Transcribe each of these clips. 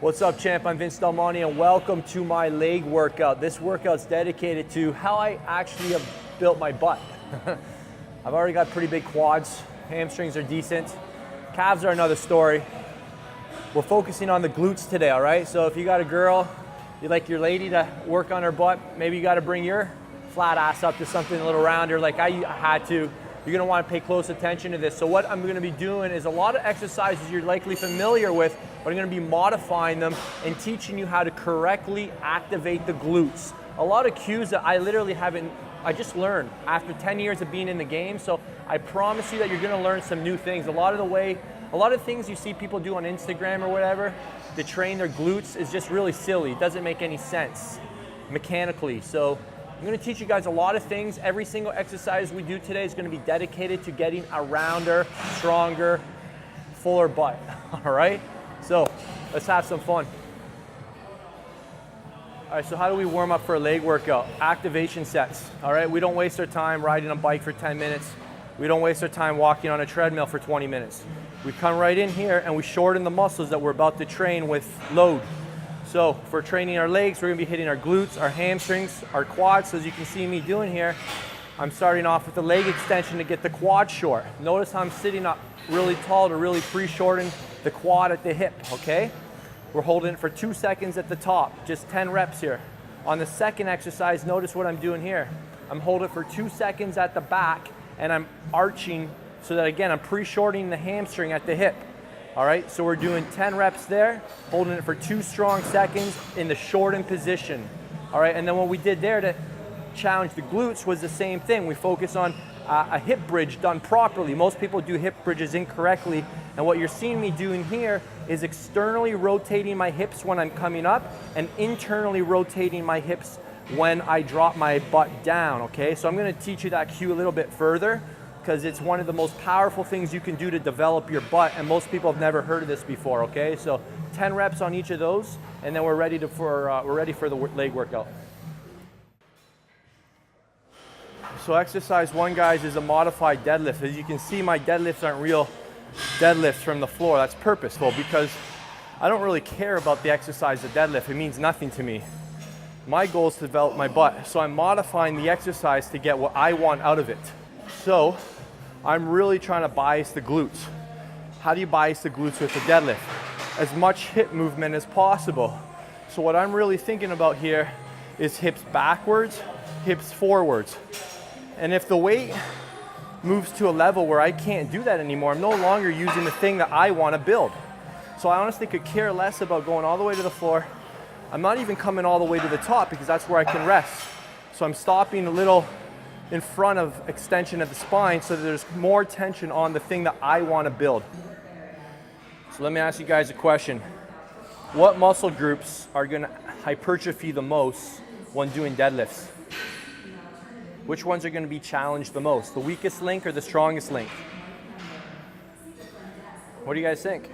What's up, champ? I'm Vince Del Monte and welcome to my leg workout. This workout's dedicated to how I actually have built my butt. I've already got pretty big quads, hamstrings are decent, calves are another story. We're focusing on the glutes today, all right? So if you got a girl, you'd like your lady to work on her butt, maybe you gotta bring your flat ass up to something a little rounder like I had to. You're gonna wanna pay close attention to this. So what I'm gonna be doing is a lot of exercises you're likely familiar with, but I'm gonna be modifying them and teaching you how to correctly activate the glutes. A lot of cues that I literally I just learned after 10 years of being in the game. So I promise you that you're gonna learn some new things. A lot of things you see people do on Instagram or whatever to train their glutes is just really silly. It doesn't make any sense mechanically. So I'm gonna teach you guys a lot of things. Every single exercise we do today is gonna be dedicated to getting a rounder, stronger, fuller butt, all right? So let's have some fun. All right, so how do we warm up for a leg workout? Activation sets, all right? We don't waste our time riding a bike for 10 minutes. We don't waste our time walking on a treadmill for 20 minutes. We come right in here and we shorten the muscles that we're about to train with load. So for training our legs, we're gonna be hitting our glutes, our hamstrings, our quads. So as you can see me doing here, I'm starting off with the leg extension to get the quad short. Notice how I'm sitting up really tall to really pre-shorten the quad at the hip, okay? We're holding it for 2 seconds at the top, just 10 reps here. On the second exercise, notice what I'm doing here. I'm holding it for 2 seconds at the back and I'm arching so that again, I'm pre-shortening the hamstring at the hip. All right, so we're doing 10 reps there, holding it for 2 strong seconds in the shortened position. All right, and then what we did there to challenge the glutes was the same thing. We focus on a hip bridge done properly. Most people do hip bridges incorrectly, and what you're seeing me doing here is externally rotating my hips when I'm coming up and internally rotating my hips when I drop my butt down, okay? So I'm gonna teach you that cue a little bit further because it's one of the most powerful things you can do to develop your butt, and most people have never heard of this before, okay? So 10 reps on each of those, and then we're ready for the leg workout. So exercise 1, guys, is a modified deadlift. As you can see, my deadlifts aren't real deadlifts from the floor. That's purposeful because I don't really care about the exercise of deadlift. It means nothing to me. My goal is to develop my butt. So I'm modifying the exercise to get what I want out of it. So I'm really trying to bias the glutes. How do you bias the glutes with the deadlift? As much hip movement as possible. So what I'm really thinking about here is hips backwards, hips forwards. And if the weight moves to a level where I can't do that anymore, I'm no longer using the thing that I want to build. So I honestly could care less about going all the way to the floor. I'm not even coming all the way to the top because that's where I can rest. So I'm stopping a little in front of extension of the spine so that there's more tension on the thing that I want to build. So let me ask you guys a question. What muscle groups are going to hypertrophy the most when doing deadlifts? Which ones are going to be challenged the most? The weakest link or the strongest link? What do you guys think?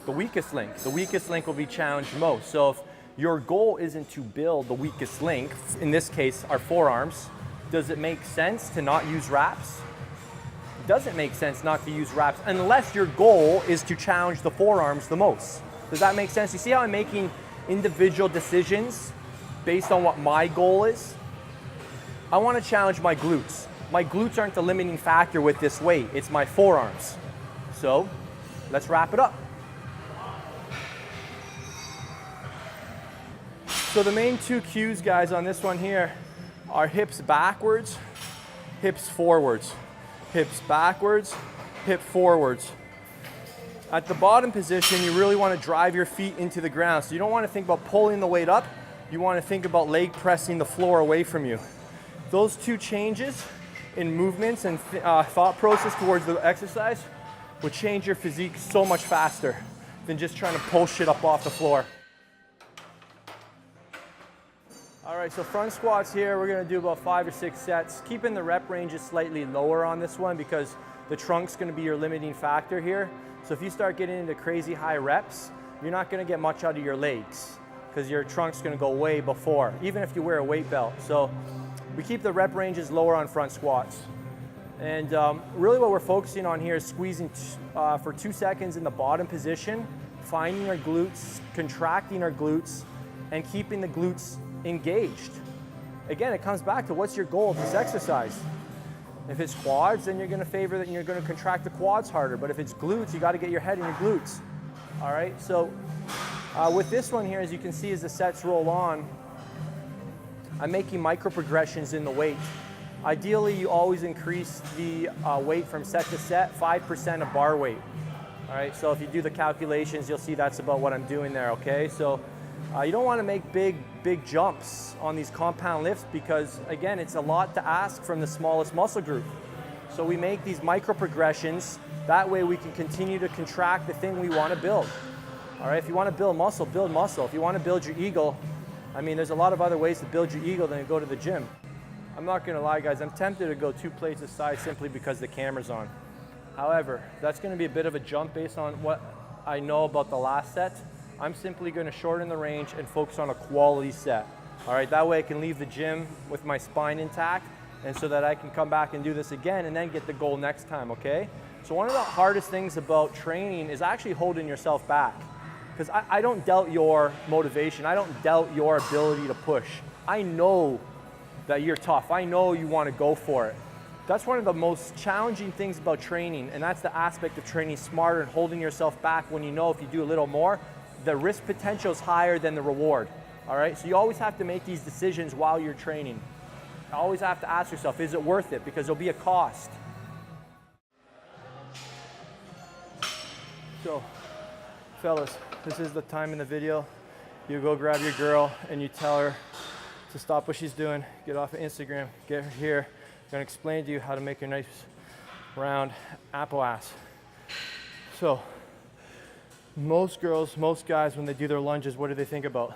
The weakest link. The weakest link will be challenged most. So if your goal isn't to build the weakest link, in this case, our forearms, does it make sense to not use wraps? It doesn't make sense not to use wraps unless your goal is to challenge the forearms the most. Does that make sense? You see how I'm making individual decisions based on what my goal is? I want to challenge my glutes. My glutes aren't the limiting factor with this weight. It's my forearms. So let's wrap it up. So the main 2 cues, guys, on this one here are hips backwards, hips forwards. Hips backwards, hip forwards. At the bottom position, you really want to drive your feet into the ground. So you don't want to think about pulling the weight up. You want to think about leg pressing the floor away from you. Those 2 changes in movements and thought process towards the exercise will change your physique so much faster than just trying to pull shit up off the floor. All right, so front squats here, we're gonna do about 5 or 6 sets, keeping the rep ranges slightly lower on this one because the trunk's gonna be your limiting factor here. So if you start getting into crazy high reps, you're not gonna get much out of your legs because your trunk's gonna go way before, even if you wear a weight belt. So we keep the rep ranges lower on front squats. And really what we're focusing on here is squeezing for 2 seconds in the bottom position finding our glutes, contracting our glutes, and keeping the glutes engaged. Again, it comes back to what's your goal of this exercise. If it's quads, then you're gonna favor that, and you're gonna contract the quads harder. But if it's glutes, you gotta get your head in your glutes. All right, so with this one here, as you can see, as the sets roll on, I'm making micro progressions in the weight. Ideally, you always increase the weight from set to set, 5% of bar weight. All right, so if you do the calculations, you'll see that's about what I'm doing there, okay? So you don't wanna make big jumps on these compound lifts because, again, it's a lot to ask from the smallest muscle group. So we make these micro progressions. That way we can continue to contract the thing we wanna build. All right, if you wanna build muscle, build muscle. If you wanna build your eagle, I mean, there's a lot of other ways to build your eagle than to go to the gym. I'm not gonna lie, guys, I'm tempted to go 2 plates aside simply because the camera's on. However, that's gonna be a bit of a jump based on what I know about the last set. I'm simply gonna shorten the range and focus on a quality set. All right, that way I can leave the gym with my spine intact, and so that I can come back and do this again and then get the goal next time, okay? So one of the hardest things about training is actually holding yourself back. Because I don't doubt your motivation. I don't doubt your ability to push. I know that you're tough. I know you want to go for it. That's one of the most challenging things about training, and that's the aspect of training smarter and holding yourself back when you know if you do a little more, the risk potential is higher than the reward. All right, so you always have to make these decisions while you're training. You always have to ask yourself, is it worth it? Because there'll be a cost. So, fellas, this is the time in the video. You go grab your girl and you tell her to stop what she's doing, get off of Instagram, get her here. I'm gonna explain to you how to make a nice round apple ass. So, most girls, most guys, when they do their lunges, what do they think about?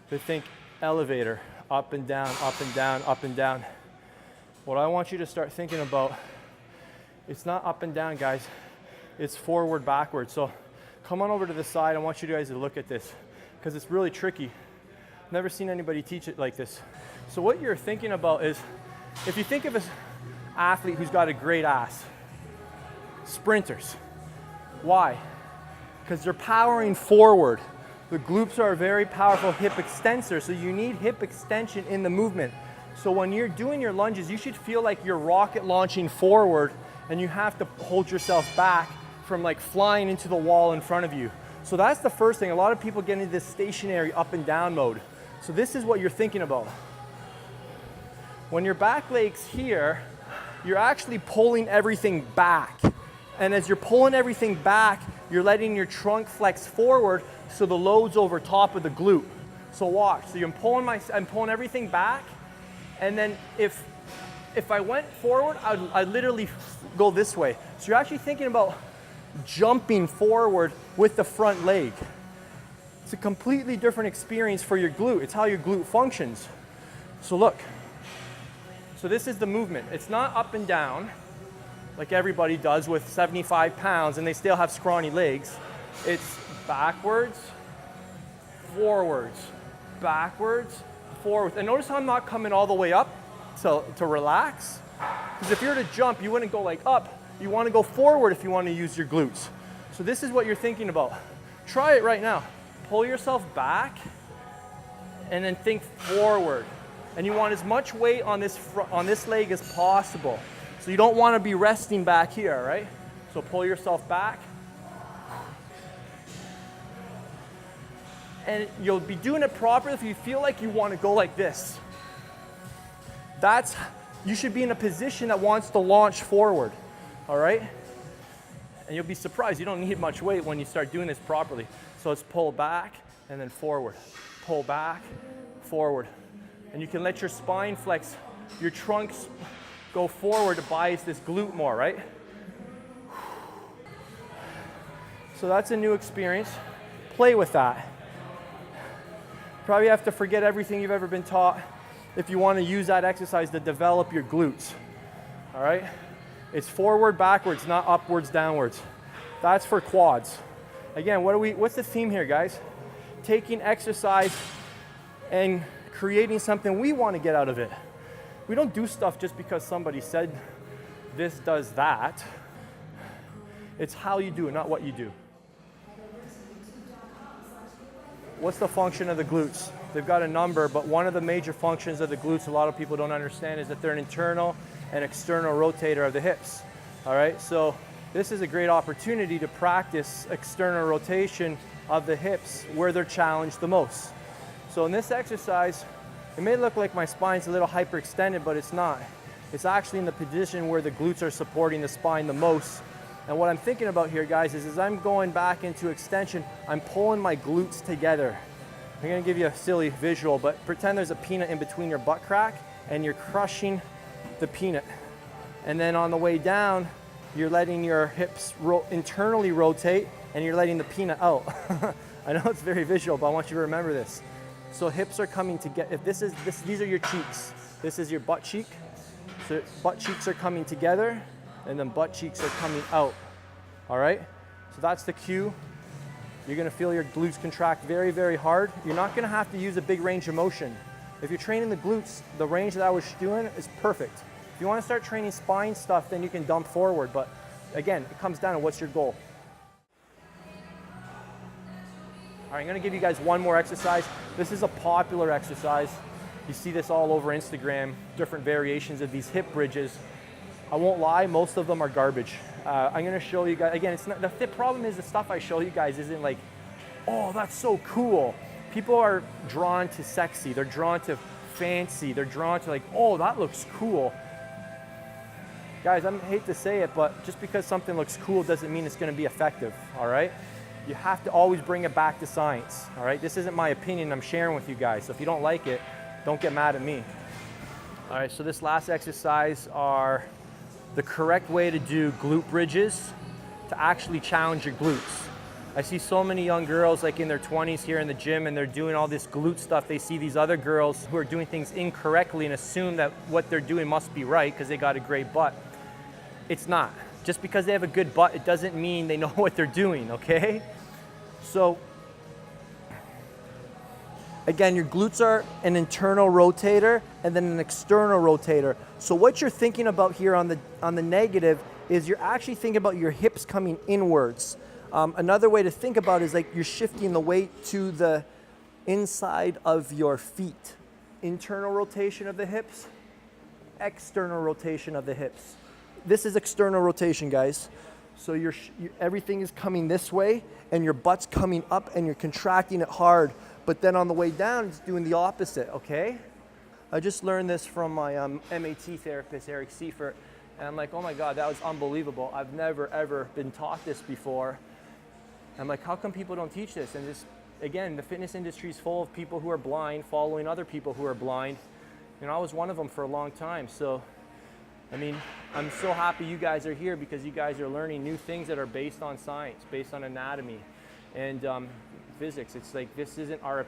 They think elevator, up and down, up and down, up and down. What I want you to start thinking about, it's not up and down, guys. It's forward, backwards. So come on over to the side. I want you guys to look at this because it's really tricky. Never seen anybody teach it like this. So what you're thinking about is, if you think of an athlete who's got a great ass, sprinters. Why? Because they're powering forward. The glutes are a very powerful hip extensor, so you need hip extension in the movement. So when you're doing your lunges, you should feel like you're rocket launching forward, and you have to hold yourself back from like flying into the wall in front of you. So that's the first thing. A lot of people get into this stationary up and down mode. So this is what you're thinking about. When your back leg's here, you're actually pulling everything back. And as you're pulling everything back, you're letting your trunk flex forward so the load's over top of the glute. So watch. So I'm pulling everything back, and then if I went forward, I'd literally go this way. So you're actually thinking about jumping forward with the front leg. It's a completely different experience for your glute. It's how your glute functions. So look. So this is the movement. It's not up and down like everybody does with 75 pounds and they still have scrawny legs. It's backwards, forwards, backwards, forwards. And notice how I'm not coming all the way up to relax. Because if you were to jump, you wouldn't go like up. You want to go forward if you want to use your glutes. So this is what you're thinking about. Try it right now. Pull yourself back and then think forward. And you want as much weight on this leg as possible. So you don't want to be resting back here, right? So pull yourself back. And you'll be doing it properly if you feel like you want to go like this. You should be in a position that wants to launch forward, all right? And you'll be surprised, you don't need much weight when you start doing this properly. So it's pull back and then forward. Pull back, forward. And you can let your spine flex, your trunks go forward to bias this glute more, right? So that's a new experience. Play with that. Probably have to forget everything you've ever been taught if you want to use that exercise to develop your glutes, all right? It's forward, backwards, not upwards, downwards. That's for quads. Again, what's the theme here, guys? Taking exercise and creating something we want to get out of it. We don't do stuff just because somebody said this does that. It's how you do it, not what you do. what's the function of the glutes? They've got a number, but one of the major functions of the glutes a lot of people don't understand is that they're an internal and external rotator of the hips. All right, so this is a great opportunity to practice external rotation of the hips where they're challenged the most. So in this exercise, it may look like my spine's a little hyperextended, but it's not. It's actually in the position where the glutes are supporting the spine the most. And what I'm thinking about here, guys, is as I'm going back into extension, I'm pulling my glutes together. I'm gonna give you a silly visual, but pretend there's a peanut in between your butt crack and you're crushing the peanut. And then on the way down, you're letting your hips internally rotate and you're letting the peanut out. I know it's very visual, but I want you to remember this. So hips are coming together. If these are your cheeks. This is your butt cheek. So butt cheeks are coming together and then butt cheeks are coming out. All right? So that's the cue. You're gonna feel your glutes contract very, very hard. You're not gonna have to use a big range of motion. If you're training the glutes, the range that I was doing is perfect. If you wanna start training spine stuff, then you can dump forward. But again, it comes down to what's your goal. All right, I'm gonna give you guys one more exercise. This is a popular exercise. You see this all over Instagram, different variations of these hip bridges. I won't lie, most of them are garbage. I'm gonna show you guys, again, it's not, the problem is the stuff I show you guys isn't like, oh, that's so cool. People are drawn to sexy, they're drawn to fancy, they're drawn to like, oh, that looks cool. Guys, I hate to say it, but just because something looks cool doesn't mean it's gonna be effective, all right? You have to always bring it back to science, all right? This isn't my opinion, I'm sharing with you guys, so if you don't like it, don't get mad at me. All right, so this last exercise are the correct way to do glute bridges to actually challenge your glutes. I see so many young girls like in their 20s here in the gym and they're doing all this glute stuff. They see these other girls who are doing things incorrectly and assume that what they're doing must be right because they got a great butt. It's not. Just because they have a good butt, it doesn't mean they know what they're doing, okay? So, again, your glutes are an internal rotator and then an external rotator. So what you're thinking about here on the negative is you're actually thinking about your hips coming inwards. Another way to think about it is like you're shifting the weight to the inside of your feet. Internal rotation of the hips, external rotation of the hips. This is external rotation, guys. So everything is coming this way and your butt's coming up and you're contracting it hard. But then on the way down, it's doing the opposite, okay? I just learned this from my MAT therapist, Eric Seifert, and I'm like, oh my God, that was unbelievable. I've never, ever been taught this before. I'm like, how come people don't teach this? And just, again, the fitness industry is full of people who are blind, following other people who are blind. You know, I was one of them for a long time. So, I mean, I'm so happy you guys are here because you guys are learning new things that are based on science, based on anatomy and physics. It's like, this isn't our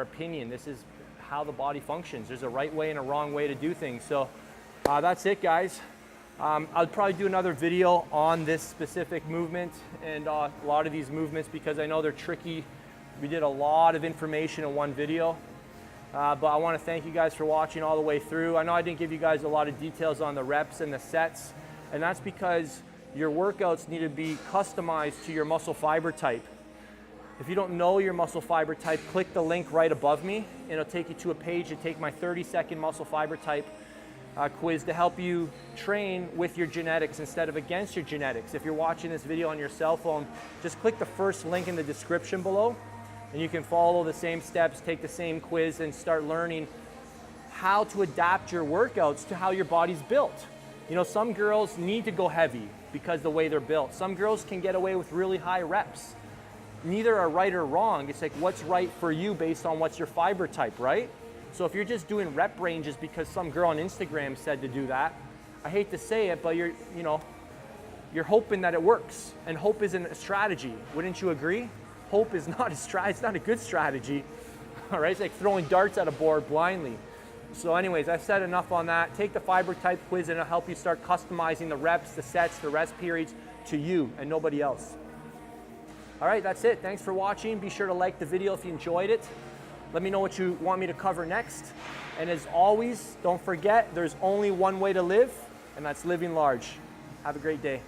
opinion. This is how the body functions. There's a right way and a wrong way to do things. So that's it, guys. I'll probably do another video on this specific movement and a lot of these movements because I know they're tricky. We did a lot of information in one video. But I want to thank you guys for watching all the way through. I know I didn't give you guys a lot of details on the reps and the sets, and that's because your workouts need to be customized to your muscle fiber type. If you don't know your muscle fiber type, click the link right above me, and it'll take you to a page to take my 30-second muscle fiber type quiz to help you train with your genetics instead of against your genetics. If you're watching this video on your cell phone, just click the first link in the description below, and you can follow the same steps, take the same quiz, and start learning how to adapt your workouts to how your body's built. You know, some girls need to go heavy because the way they're built. Some girls can get away with really high reps. Neither are right or wrong. It's like what's right for you based on what's your fiber type, right? So if you're just doing rep ranges because some girl on Instagram said to do that, I hate to say it, but you're hoping that it works. And hope isn't a strategy. Wouldn't you agree? Hope is not a strategy. It's not a good strategy. All right, it's like throwing darts at a board blindly. So anyways, I've said enough on that. Take the fiber type quiz and it'll help you start customizing the reps, the sets, the rest periods to you and nobody else. All right, that's it. Thanks for watching. Be sure to like the video if you enjoyed it. Let me know what you want me to cover next. And as always, don't forget, there's only one way to live, and that's living large. Have a great day.